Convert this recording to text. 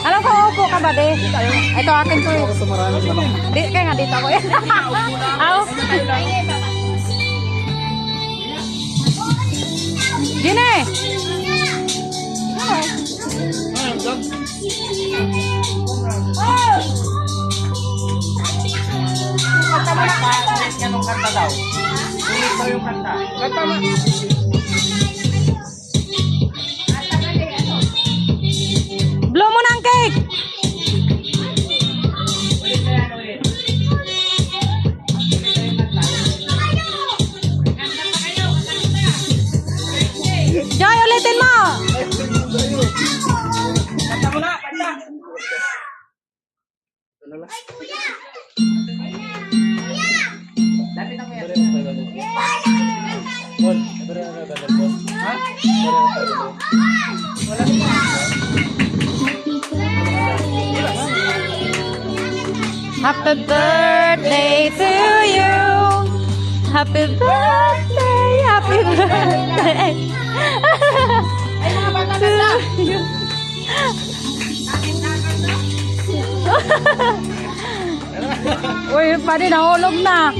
Alam ko, upo ka ba, de? Ito akin to eh. Ako sa maraming manok. Di, kaya nga dito ako yan. Aw. Gine! Kanta mo na. Ulit ka nung kanta daw. Ulit daw yung kanta. Kanta mo. Blow mo na ang cake! Ulit na yan, ulit. Joy, ulitin mo! Kanta mo na, kanta. Lapit ako yan. Bon, ito rin ang gagawin ko. Ha? Ito rin ang gagawin ko. Wala mo. Happy birthday to you! Happy birthday! Happy birthday! Ay, mga bata na. Uy, pwede nahulog na.